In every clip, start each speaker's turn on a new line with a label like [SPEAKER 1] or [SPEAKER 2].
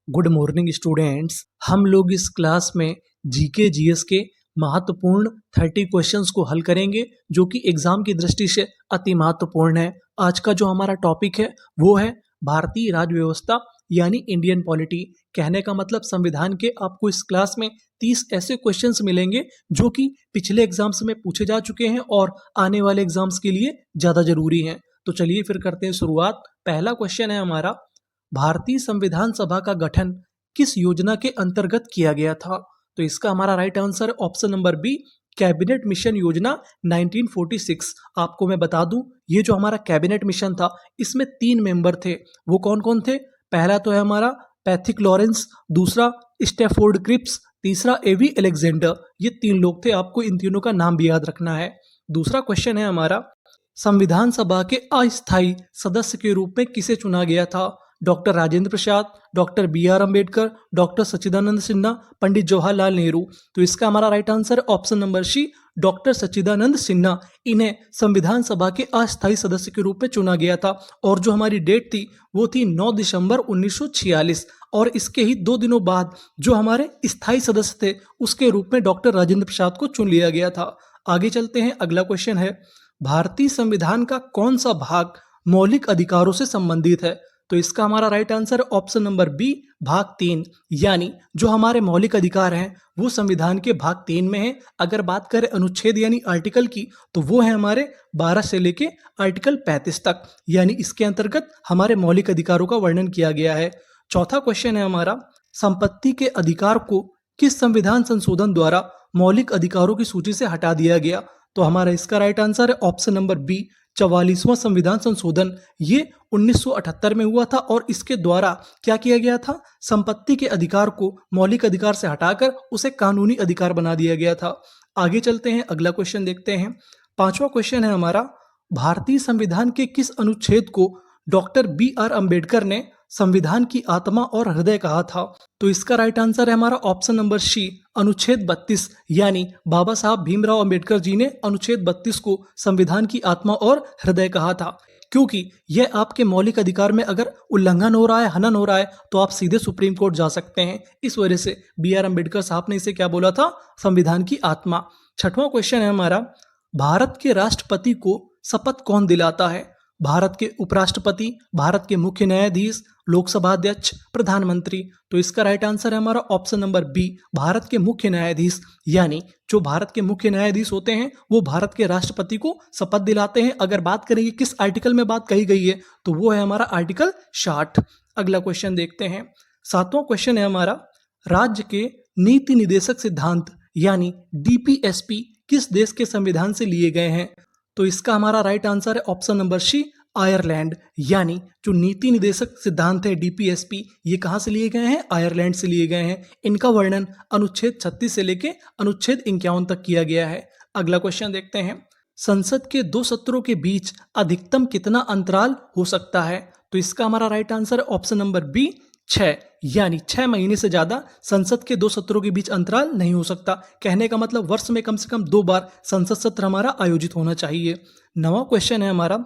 [SPEAKER 1] Good morning students. हम लोग इस क्लास में जीके जीएस के महत्वपूर्ण 30 क्वेश्चंस को हल करेंगे जो कि एग्जाम की दृष्टि से अति महत्वपूर्ण है। आज का जो हमारा टॉपिक है वो है भारतीय राज्य व्यवस्था यानी इंडियन पॉलिटी। कहने का मतलब संविधान के आपको इस क्लास में 30 ऐसे क्वेश्चंस मिलेंगे जो कि पिछले एग्जाम्स में पूछे जा चुके हैं और आने वाले एग्जाम्स के लिए ज़्यादा जरूरी हैं। तो चलिए फिर करते हैं शुरुआत। पहला क्वेश्चन है हमारा, भारतीय संविधान सभा का गठन किस योजना के अंतर्गत किया गया था? तो इसका हमारा राइट आंसर है option number B, cabinet mission योजना 1946। आपको मैं बता दूं, ये जो हमारा कैबिनेट मिशन था इसमें 3 मेंबर थे। वो कौन कौन थे? पहला तो है हमारा पैथिक लॉरेंस, दूसरा स्टैफोर्ड क्रिप्स, तीसरा एवी अलेक्जेंडर। ये 3 लोग थे, आपको इन तीनों का नाम भी याद रखना है। दूसरा क्वेश्चन है हमारा, संविधान सभा के अस्थायी सदस्य के रूप में किसे चुना गया था? Doctor Rajendra Prasad, doctor B R Ambedkar, doctor Sachchidanand Sinha, Pandit Jawaharlal Nehru. तो इसका हमारा राइट आंसर है option number C, doctor Sachchidanand Sinha. इन्हें संविधान सभा के अस्थायी सदस्य के रूप में चुना गया था और जो हमारी डेट थी वो थी 9 दिसंबर 1946। और इसके ही 2 दिनों बाद जो हमारे स्थायी सदस्य थे उसके रूप में डॉक्टर राजेंद्र प्रसाद को चुन लिया गया था। आगे चलते हैं, अगला क्वेश्चन है, भारतीय संविधान का कौन सा भाग मौलिक अधिकारों से संबंधित है? तो इसका हमारा राइट आंसर है ऑप्शन नंबर बी, भाग 3। यानी जो हमारे मौलिक अधिकार हैं वो संविधान के भाग 3 में है। अगर बात करें अनुच्छेद यानी आर्टिकल की तो वो है हमारे 12 से लेके आर्टिकल 35 तक, यानी इसके अंतर्गत हमारे मौलिक अधिकारों का वर्णन किया गया है। चौथा क्वेश्चन है हमारा, संपत्ति के अधिकार को किस संविधान संशोधन द्वारा मौलिक अधिकारों की सूची से हटा दिया गया? तो हमारा इसका राइट आंसर है ऑप्शन नंबर बी, 44वां संविधान संशोधन। ये 1978 में हुआ था और इसके द्वारा क्या किया गया था? संपत्ति के अधिकार को मौलिक अधिकार से हटाकर उसे कानूनी अधिकार बना दिया गया था। आगे चलते हैं, अगला क्वेश्चन देखते हैं। 5वां क्वेश्चन है हमारा, भारतीय संविधान के किस अनुच्छेद को डॉक्टर बी आर अम्बेडकर ने संविधान की आत्मा और हृदय कहा था? तो इसका राइट आंसर है हमारा ऑप्शन नंबर सी, अनुच्छेद 32। यानी बाबा साहब भीमराव अंबेडकर जी ने अनुच्छेद 32 को संविधान की आत्मा और हृदय कहा था, क्योंकि यह आपके मौलिक अधिकार में अगर उल्लंघन हो रहा है, हनन हो रहा है, तो आप सीधे सुप्रीम कोर्ट जा सकते हैं। इस वजह से बी आर अम्बेडकर साहब ने इसे क्या बोला था? संविधान की आत्मा। 6वां क्वेश्चन है हमारा, भारत के राष्ट्रपति को शपथ कौन दिलाता है? भारत के उपराष्ट्रपति, भारत के मुख्य न्यायाधीश, लोकसभा अध्यक्ष, प्रधानमंत्री। तो इसका राइट आंसर है हमारा ऑप्शन नंबर बी, भारत के मुख्य न्यायाधीश। यानी जो भारत के मुख्य न्यायाधीश होते हैं वो भारत के राष्ट्रपति को शपथ दिलाते हैं। अगर बात करेंगे किस आर्टिकल में बात कही गई है तो वो है हमारा आर्टिकल 60। अगला क्वेश्चन देखते हैं। 7वां क्वेश्चन है हमारा, राज्य के नीति निदेशक सिद्धांत यानी डीपीएसपी किस देश के संविधान से लिए गए हैं? तो इसका हमारा राइट आंसर है ऑप्शन नंबर सी, आयरलैंड। यानी जो नीति निदेशक सिद्धांत है डीपीएसपी, ये कहाँ से लिए गए हैं? आयरलैंड से लिए गए हैं। इनका वर्णन अनुच्छेद 36 से लेके अनुच्छेद 51 तक किया गया है। अगला क्वेश्चन देखते हैं, संसद के 2 सत्रों के बीच अधिकतम कितना अंतराल हो सकता है? तो इसका हमारा राइट आंसर है ऑप्शन नंबर बी, 6। यानी 6 महीने से ज्यादा संसद के 2 सत्रों के बीच अंतराल नहीं हो सकता। कहने का मतलब वर्ष में कम से कम 2 बार संसद सत्र हमारा आयोजित होना चाहिए। 9वां क्वेश्चन है हमारा,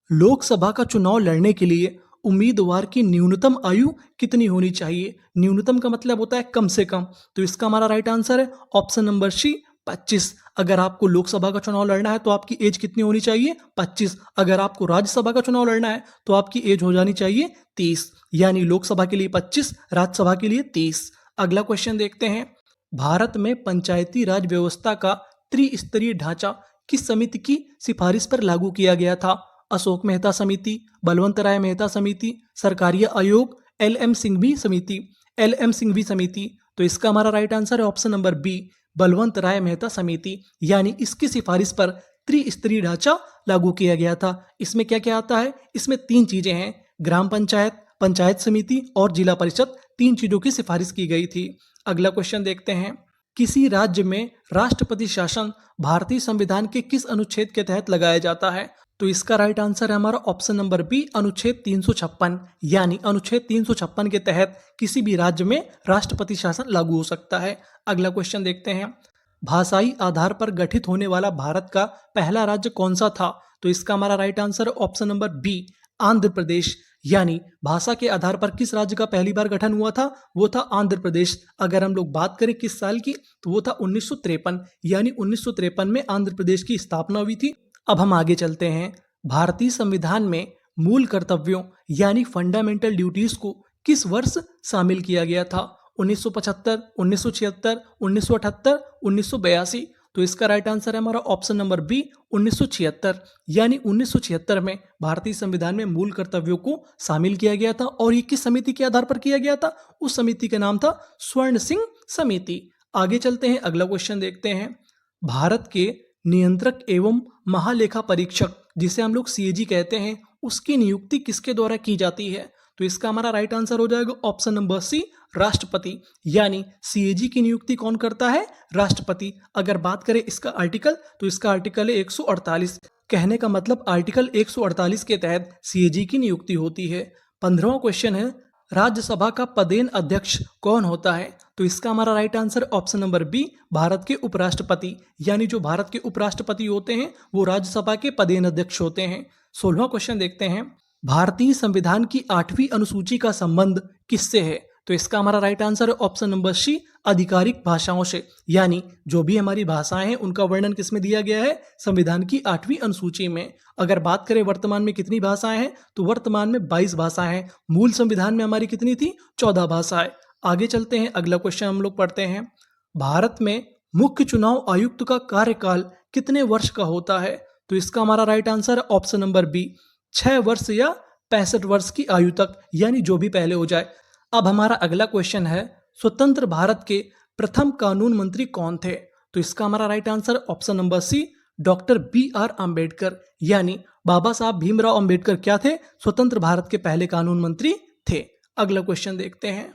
[SPEAKER 1] लोकसभा का चुनाव लड़ने के लिए उम्मीदवार की न्यूनतम आयु कितनी होनी चाहिए? न्यूनतम का मतलब होता है कम से कम। तो इसका हमारा राइट आंसर है ऑप्शन नंबर सी, 25। अगर आपको लोकसभा का चुनाव लड़ना है तो आपकी एज कितनी होनी चाहिए? 25। अगर आपको राज्यसभा का चुनाव लड़ना है तो आपकी एज हो जानी चाहिए 30। यानी लोकसभा के लिए 25, राज्यसभा के लिए 30। अगला क्वेश्चन देखते हैं, भारत में पंचायती राज व्यवस्था का त्रिस्तरीय ढांचा किस समिति की सिफारिश पर लागू किया गया था? अशोक मेहता समिति, बलवंत राय मेहता समिति, सरकारिया आयोग, एल.एम. सिंघवी समिति। एल.एम. सिंघवी समिति। तो इसका हमारा राइट आंसर है ऑप्शन नंबर बी, बलवंत राय मेहता समिति। यानी इसकी सिफारिश पर त्रिस्तरीय ढांचा लागू किया गया था। इसमें क्या क्या आता है? इसमें 3 चीजें हैं, ग्राम पंचायत, पंचायत समिति और जिला परिषद। 3 चीजों की सिफारिश की गई थी। अगला क्वेश्चन देखते हैं, किसी राज्य में राष्ट्रपति शासन भारतीय संविधान के किस अनुच्छेद के तहत लगाया जाता है? तो इसका राइट आंसर है हमारा ऑप्शन नंबर बी, अनुच्छेद 356। यानी अनुच्छेद 356 के तहत किसी भी राज्य में राष्ट्रपति शासन लागू हो सकता है। अगला क्वेश्चन देखते हैं, भाषाई आधार पर गठित होने वाला भारत का पहला राज्य कौन सा था? तो इसका हमारा राइट आंसर है option number B, Andhra Pradesh. यानी भाषा के आधार पर किस राज्य का पहली बार गठन हुआ था, वो था आंध्र प्रदेश। अगर हम लोग बात करें किस साल की, तो वो था 1953, यानी 1953 में आंध्र प्रदेश की स्थापना हुई थी। अब हम आगे चलते हैं। भारतीय संविधान में मूल कर्तव्यों यानी फंडामेंटल ड्यूटीज को किस वर्ष शामिल किया गया था? 1975, 1976, 1978, 1982। तो इसका राइट आंसर है हमारा ऑप्शन नंबर बी 1976, यानी 1976 में भारतीय संविधान में मूल कर्तव्यों को शामिल किया गया था। और ये किस समिति के आधार पर किया गया था? उस समिति का नाम था स्वर्ण सिंह समिति। आगे चलते हैं, अगला क्वेश्चन देखते हैं। भारत के नियंत्रक एवं महालेखा परीक्षक, जिसे हम लोग सीएजी कहते हैं, उसकी नियुक्ति किसके द्वारा की जाती है? तो इसका हमारा राइट आंसर हो जाएगा ऑप्शन नंबर सी राष्ट्रपति, यानी सीएजी की नियुक्ति कौन करता है? राष्ट्रपति। अगर बात करें इसका आर्टिकल, तो इसका आर्टिकल है 148। कहने का मतलब आर्टिकल 148 के तहत सीएजी की नियुक्ति होती है। 15वां क्वेश्चन है, राज्यसभा का पदेन अध्यक्ष कौन होता है? तो इसका हमारा right answer option number B Bharat के उपराष्ट्रपति, यानी जो भारत के उपराष्ट्रपति होते हैं वो राज्यसभा के पदेन अध्यक्ष होते हैं। 16वां क्वेश्चन देखते हैं। भारतीय संविधान की 8वीं अनुसूची का संबंध किससे है? तो इसका हमारा राइट आंसर है ऑप्शन नंबर सी आधिकारिक भाषाओं से, यानी जो भी हमारी भाषाएं हैं उनका वर्णन किसमें दिया गया है? संविधान की 8वीं अनुसूची में। अगर बात करें वर्तमान में कितनी भाषाएं हैं, तो वर्तमान में 22 भाषाएं हैं। मूल संविधान में हमारी कितनी थी? 14 भाषाएं। आगे चलते हैं, अगला क्वेश्चन हम लोग पढ़ते हैं। भारत में मुख्य चुनाव आयुक्त का कार्यकाल कितने वर्ष का होता है? तो इसका हमारा राइट आंसर है ऑप्शन नंबर बी 6 वर्ष या 65 वर्ष की आयु तक, यानी जो भी पहले हो जाए। अब हमारा अगला क्वेश्चन है, स्वतंत्र भारत के प्रथम कानून मंत्री कौन थे? तो इसका हमारा right answer option number C doctor BR Ambedkar, यानी बाबा साहब भीमराव अम्बेडकर क्या थे? स्वतंत्र भारत के पहले कानून मंत्री थे। अगला क्वेश्चन देखते हैं।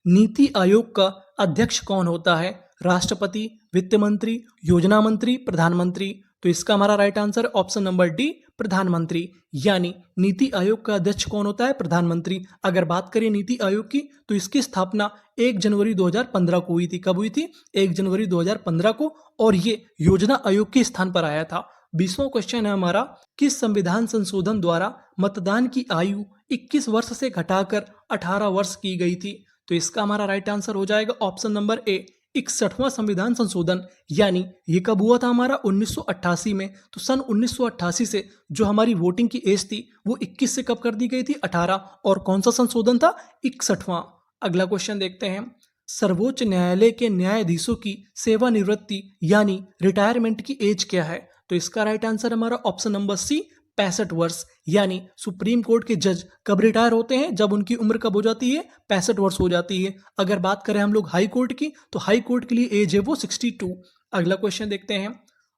[SPEAKER 1] नीति आयोग का अध्यक्ष कौन होता है? राष्ट्रपति, वित्त मंत्री, योजना मंत्री, प्रधानमंत्री। तो इसका हमारा right answer option number D प्रधानमंत्री, यानी नीति आयोग का अध्यक्ष कौन होता है? प्रधानमंत्री। अगर बात करें नीति आयोग की, तो इसकी स्थापना 1 जनवरी 2015 को हुई थी। कब हुई थी? 1 जनवरी 2015 को, और ये योजना आयोग के स्थान पर आया था। 20वां क्वेश्चन है हमारा, किस संविधान संशोधन द्वारा मतदान की आयु 21 वर्ष से घटाकर 18 वर्ष की गई थी? तो इसका हमारा राइट आंसर हो जाएगा ऑप्शन नंबर ए 61वां संविधान संशोधन, यानी ये कब हुआ था हमारा? 1988 में। तो सन 1988 से जो हमारी वोटिंग की एज थी वो 21 से कब कर दी गई थी? 18। और कौन सा संशोधन था? 61वां। अगला क्वेश्चन देखते हैं। सर्वोच्च न्यायालय के न्यायाधीशों की सेवानिवृत्ति यानी रिटायरमेंट की एज क्या है? तो इसका राइट आंसर हमारा ऑप्शन नंबर सी 65 वर्ष, यानी सुप्रीम कोर्ट के जज कब रिटायर होते हैं? जब उनकी उम्र कब हो जाती है? 65 वर्ष हो जाती है। अगर बात करें हम लोग हाई कोर्ट की, तो हाई कोर्ट के लिए एज है वो 62। अगला क्वेश्चन देखते हैं।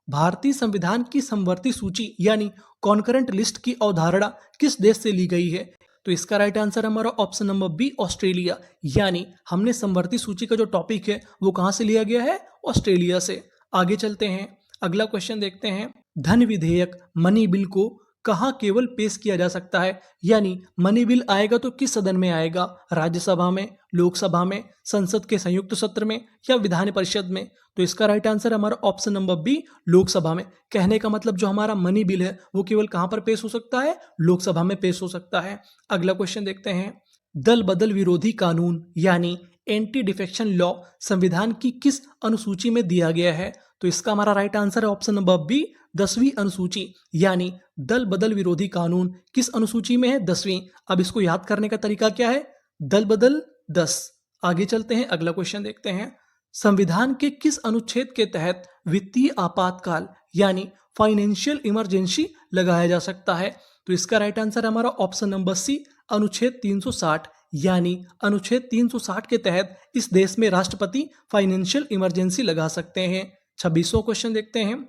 [SPEAKER 1] भारतीय संविधान की समवर्ती सूची यानी कॉन्करेंट लिस्ट की अवधारणा किस देश से ली गई है? तो इसका राइट आंसर हमारा ऑप्शन नंबर बी ऑस्ट्रेलिया, यानी हमने समवर्ती सूची का जो टॉपिक है वो कहाँ से लिया गया है? ऑस्ट्रेलिया से। आगे चलते हैं, अगला क्वेश्चन देखते हैं। धन विधेयक मनी बिल को कहाँ केवल पेश किया जा सकता है? यानी मनी बिल आएगा तो किस सदन में आएगा? राज्यसभा में, लोकसभा में, संसद के संयुक्त सत्र में, या विधान परिषद में? तो इसका राइट आंसर हमारा ऑप्शन नंबर बी लोकसभा में। कहने का मतलब जो हमारा मनी बिल है वो केवल कहाँ पर पेश हो सकता है? लोकसभा में पेश हो सकता है। अगला क्वेश्चन देखते हैं। दल बदल विरोधी कानून यानी एंटी डिफेक्शन लॉ संविधान की किस अनुसूची में दिया गया है? तो इसका हमारा राइट आंसर है ऑप्शन नंबर बी 10वीं अनुसूची, यानी दल बदल विरोधी कानून किस अनुसूची में है? 10वीं। अब इसको याद करने का तरीका क्या है? दल बदल 10। आगे चलते हैं, अगला क्वेश्चन देखते हैं। संविधान के किस अनुच्छेद के तहत वित्तीय आपातकाल यानी फाइनेंशियल इमरजेंसी लगाया जा सकता है? तो इसका राइट आंसर हमारा ऑप्शन नंबर सी अनुच्छेद 360, यानी अनुच्छेद 360 के तहत इस देश में राष्ट्रपति फाइनेंशियल इमरजेंसी लगा सकते हैं। 26वां क्वेश्चन देखते हैं।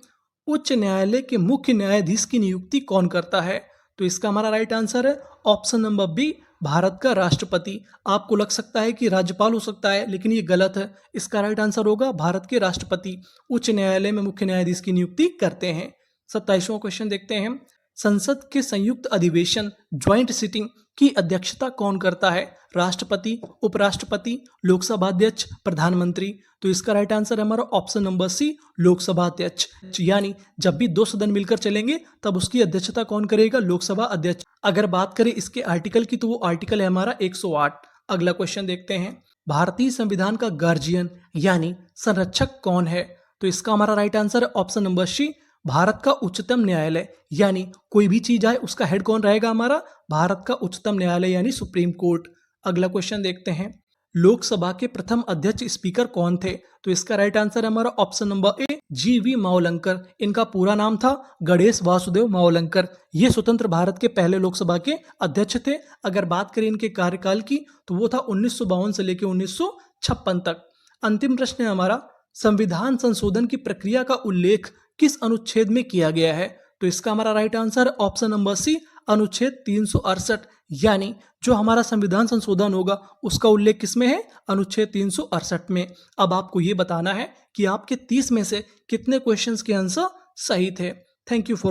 [SPEAKER 1] उच्च न्यायालय के मुख्य न्यायाधीश की नियुक्ति कौन करता है? तो इसका हमारा राइट आंसर है ऑप्शन नंबर बी भारत का राष्ट्रपति। आपको लग सकता है कि राज्यपाल हो सकता है, लेकिन ये गलत है। इसका राइट आंसर होगा भारत के राष्ट्रपति उच्च न्यायालय में मुख्य न्यायाधीश की नियुक्ति करते हैं। 27वां क्वेश्चन देखते हैं। संसद के संयुक्त अधिवेशन ज्वाइंट सिटिंग की अध्यक्षता कौन करता है? राष्ट्रपति, उपराष्ट्रपति, लोकसभा अध्यक्ष, प्रधानमंत्री। तो इसका राइट आंसर हमारा ऑप्शन नंबर सी लोकसभा अध्यक्ष, यानी जब भी 2 सदन मिलकर चलेंगे तब उसकी अध्यक्षता कौन करेगा? लोकसभा अध्यक्ष। अगर बात करें इसके आर्टिकल की तो वो आर्टिकल है हमारा 108। अगला क्वेश्चन देखते हैं, भारतीय संविधान का गार्जियन यानी संरक्षक कौन है? तो इसका हमारा राइट आंसर है ऑप्शन नंबर सी, भारत का उच्चतम न्यायालय। यानी कोई भी चीज आए उसका हेड कौन रहेगा हमारा? भारत का उच्चतम न्यायालय यानी सुप्रीम कोर्ट। अगला क्वेश्चन देखते हैं, लोकसभा के प्रथम अध्यक्ष स्पीकर कौन थे? तो इसका राइट आंसर है हमारा ऑप्शन नंबर ए, जीवी मावलंकर। इनका पूरा नाम था गणेश वासुदेव मावलंकर। ये स्वतंत्र भारत के पहले लोकसभा के अध्यक्ष थे। अगर बात करें इनके कार्यकाल की तो वो था 1952 से लेकर 1956 तक। अंतिम प्रश्न है हमारा, संविधान संशोधन की प्रक्रिया का उल्लेख किस अनुच्छेद में किया गया है? तो इसका हमारा right answer option number C, अनुच्छेद 368। यानी जो हमारा संविधान संशोधन होगा उसका उल्लेख किसमें है? अनुच्छेद 368 में। अब आपको ये बताना है कि आपके 30 में से कितने क्वेश्चंस के आंसर सही थे। Thank you for